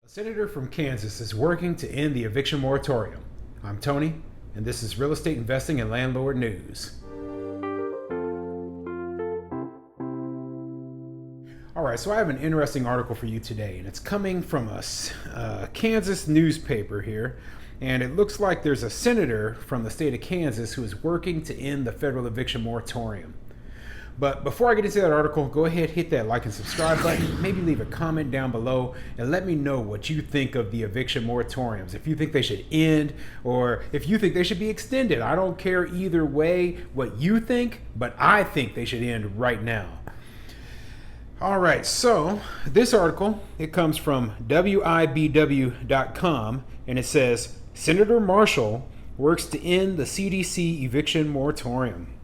A senator from Kansas is working to end the eviction moratorium. I'm Tony, and this is Real Estate Investing and Landlord News. All right, so I have an interesting article for you today, and it's coming from a Kansas newspaper here. And it looks like there's a senator from the state of Kansas who is working to end the federal eviction moratorium. But before I get into that article, go ahead, hit that like and subscribe button, maybe leave a comment down below, and let me know what you think of the eviction moratoriums. If you think they should end, or if you think they should be extended. I don't care either way what you think, but I think they should end right now. All right, so this article, it comes from WIBW.com, and it says, Senator Marshall works to end the CDC eviction moratorium.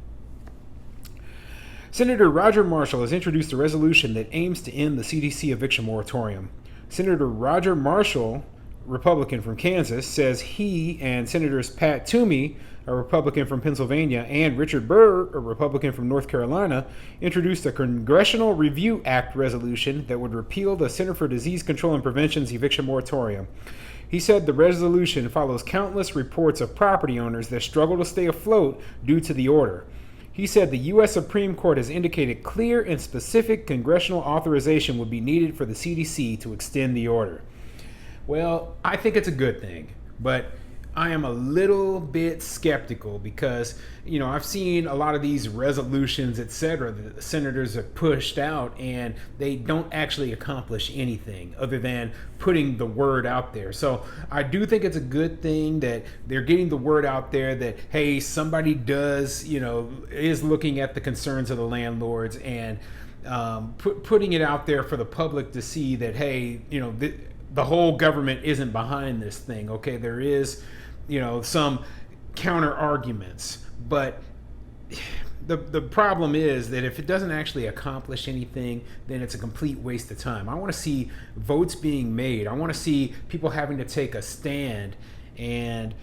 Senator Roger Marshall has introduced a resolution that aims to end the CDC eviction moratorium. Senator Roger Marshall, Republican from Kansas, says he and Senators Pat Toomey, a Republican from Pennsylvania, and Richard Burr, a Republican from North Carolina, introduced a Congressional Review Act resolution that would repeal the Center for Disease Control and Prevention's eviction moratorium. He said the resolution follows countless reports of property owners that struggle to stay afloat due to the order. He said the U.S. Supreme Court has indicated clear and specific congressional authorization would be needed for the CDC to extend the order. Well, I think it's a good thing, but I am a little bit skeptical because, I've seen a lot of these resolutions, etc., that the senators have pushed out, and they don't actually accomplish anything other than putting the word out there. So I do think it's a good thing that they're getting the word out there that, hey, somebody is looking at the concerns of the landlords and putting it out there for the public to see that, hey, the whole government isn't behind this thing. Okay, there is some counter arguments, but the problem is that if it doesn't actually accomplish anything, then it's a complete waste of time. I want to see votes being made. I want to see people having to take a stand, and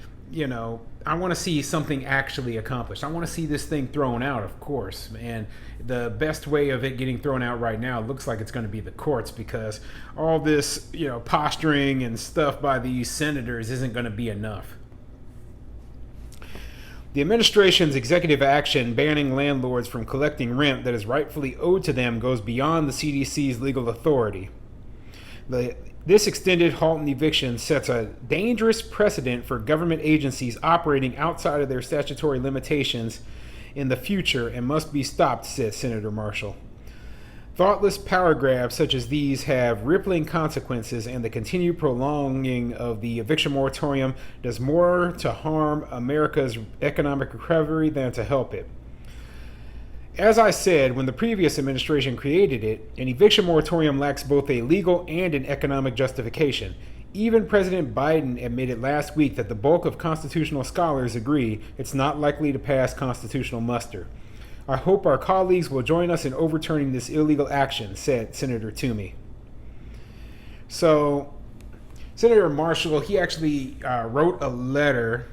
I want to see something actually accomplished. I want to see this thing thrown out, of course, and the best way of it getting thrown out right now looks like it's going to be the courts, because all this posturing and stuff by these senators isn't going to be enough. The administration's executive action banning landlords from collecting rent that is rightfully owed to them goes beyond the CDC's legal authority. This extended halt in eviction sets a dangerous precedent for government agencies operating outside of their statutory limitations in the future and must be stopped, said Senator Marshall. Thoughtless power grabs such as these have rippling consequences, and the continued prolonging of the eviction moratorium does more to harm America's economic recovery than to help it. As I said, when the previous administration created it, an eviction moratorium lacks both a legal and an economic justification. Even President Biden admitted last week that the bulk of constitutional scholars agree it's not likely to pass constitutional muster. I hope our colleagues will join us in overturning this illegal action, said Senator Toomey. So, Senator Marshall, he actually wrote a letter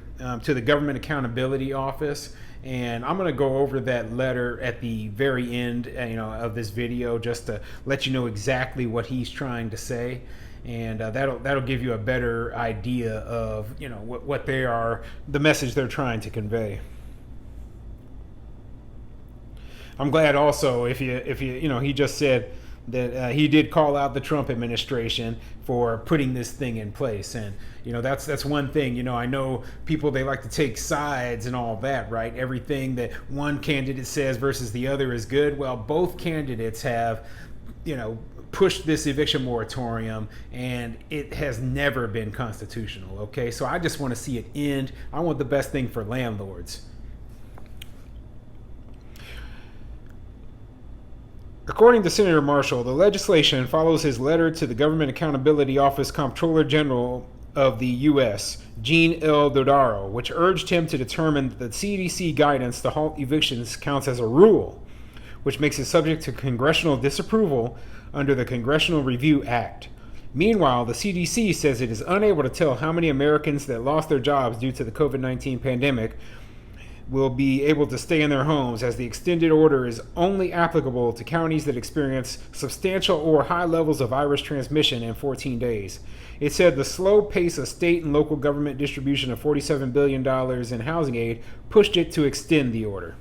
to the Government Accountability Office, and I'm going to go over that letter at the very end, of this video, just to let you know exactly what he's trying to say, and that'll give you a better idea of what they are, the message they're trying to convey. I'm glad also if you he just said that he did call out the Trump administration for putting this thing in place, and that's one thing. I know people, they like to take sides and all that, right? Everything that one candidate says versus the other is good. Well, both candidates have pushed this eviction moratorium, and it has never been constitutional. Okay, so I just want to see it end. I want the best thing for landlords. According to Senator Marshall, the legislation follows his letter to the Government Accountability Office Comptroller General of the U.S., Gene L. Dodaro, which urged him to determine that the CDC guidance to halt evictions counts as a rule, which makes it subject to congressional disapproval under the Congressional Review Act. Meanwhile, the CDC says it is unable to tell how many Americans that lost their jobs due to the COVID-19 pandemic will be able to stay in their homes, as the extended order is only applicable to counties that experience substantial or high levels of virus transmission in 14 days. It said the slow pace of state and local government distribution of $47 billion in housing aid pushed it to extend the order.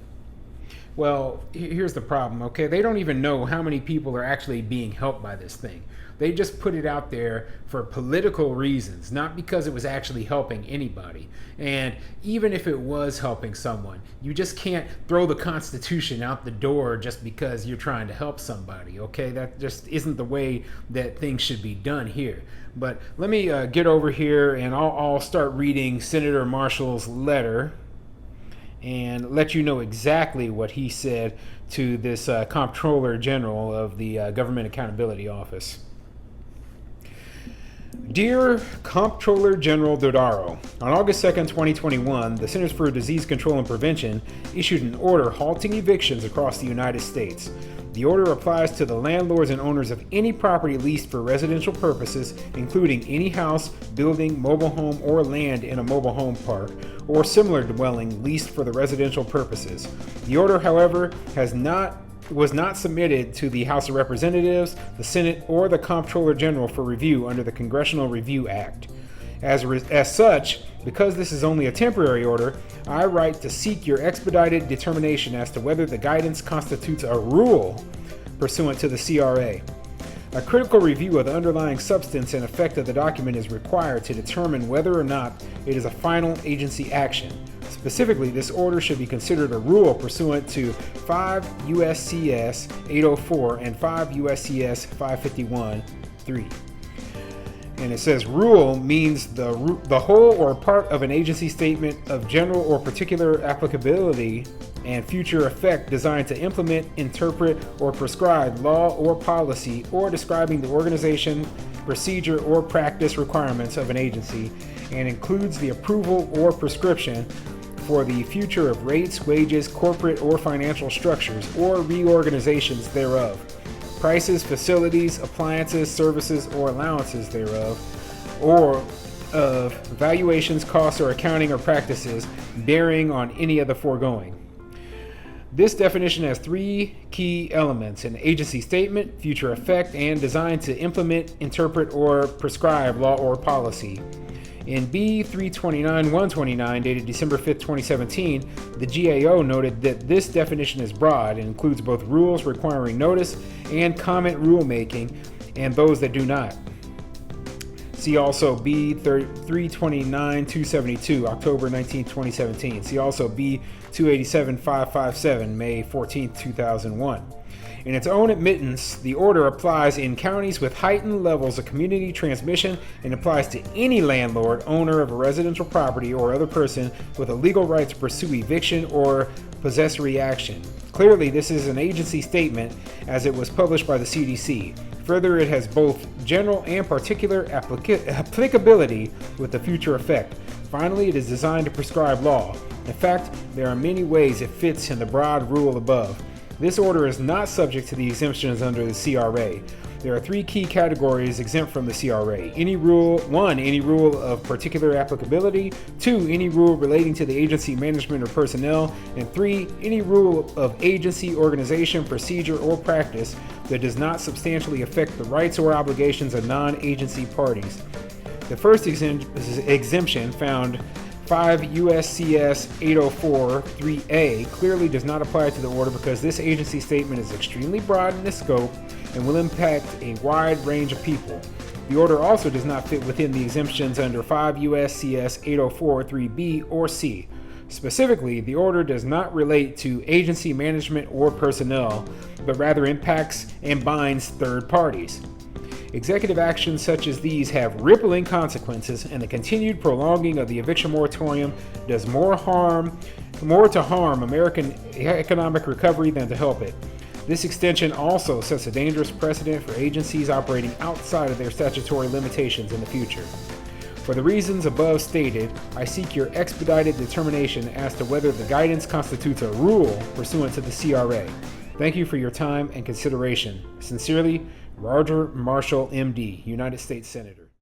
Well, here's the problem, okay? They don't even know how many people are actually being helped by this thing. They just put it out there for political reasons, not because it was actually helping anybody. And even if it was helping someone, you just can't throw the Constitution out the door just because you're trying to help somebody, okay? That just isn't the way that things should be done here. But let me get over here, and I'll start reading Senator Marshall's letter and let you know exactly what he said to this Comptroller General of the Government Accountability Office. Dear Comptroller General Dodaro, on August 2nd, 2021, the Centers for Disease Control and Prevention issued an order halting evictions across the United States. The order applies to the landlords and owners of any property leased for residential purposes, including any house, building, mobile home, or land in a mobile home park, or similar dwelling leased for the residential purposes. The order, however, was not submitted to the House of Representatives, the Senate, or the Comptroller General for review under the Congressional Review Act. As such, because this is only a temporary order, I write to seek your expedited determination as to whether the guidance constitutes a rule pursuant to the CRA. A critical review of the underlying substance and effect of the document is required to determine whether or not it is a final agency action. Specifically, this order should be considered a rule pursuant to 5 USCS 804 and 5 USCS 551-3. And it says rule means the whole or part of an agency statement of general or particular applicability and future effect designed to implement, interpret, or prescribe law or policy, or describing the organization, procedure, or practice requirements of an agency, and includes the approval or prescription for the future of rates, wages, corporate or financial structures, or reorganizations thereof, prices, facilities, appliances, services, or allowances thereof, or of valuations, costs, or accounting or practices bearing on any of the foregoing. This definition has three key elements: an agency statement, future effect, and designed to implement, interpret, or prescribe law or policy. In B 329-129, dated December 5th, 2017, the GAO noted that this definition is broad and includes both rules requiring notice and comment rulemaking and those that do not. See also B 329-272, October 19, 2017. See also B 287-557, May 14, 2001. In its own admittance, the order applies in counties with heightened levels of community transmission and applies to any landlord, owner of a residential property, or other person with a legal right to pursue eviction or possessory action. Clearly, this is an agency statement as it was published by the CDC. Further, it has both general and particular applicability with the future effect. Finally, it is designed to prescribe law. In fact, there are many ways it fits in the broad rule above. This order is not subject to the exemptions under the CRA. There are three key categories exempt from the CRA. Any rule of particular applicability; 2, any rule relating to the agency management or personnel; and 3, any rule of agency, organization, procedure, or practice that does not substantially affect the rights or obligations of non-agency parties. The first exemption, found 5 USCS 804-3A, clearly does not apply to the order because this agency statement is extremely broad in its scope and will impact a wide range of people. The order also does not fit within the exemptions under 5 USCS 804-3B or C. Specifically, the order does not relate to agency management or personnel, but rather impacts and binds third parties. Executive actions such as these have rippling consequences, and the continued prolonging of the eviction moratorium does more to harm American economic recovery than to help it. This extension also sets a dangerous precedent for agencies operating outside of their statutory limitations in the future. For the reasons above stated, I seek your expedited determination as to whether the guidance constitutes a rule pursuant to the CRA. Thank you for your time and consideration. Sincerely, Roger Marshall, MD, United States Senator.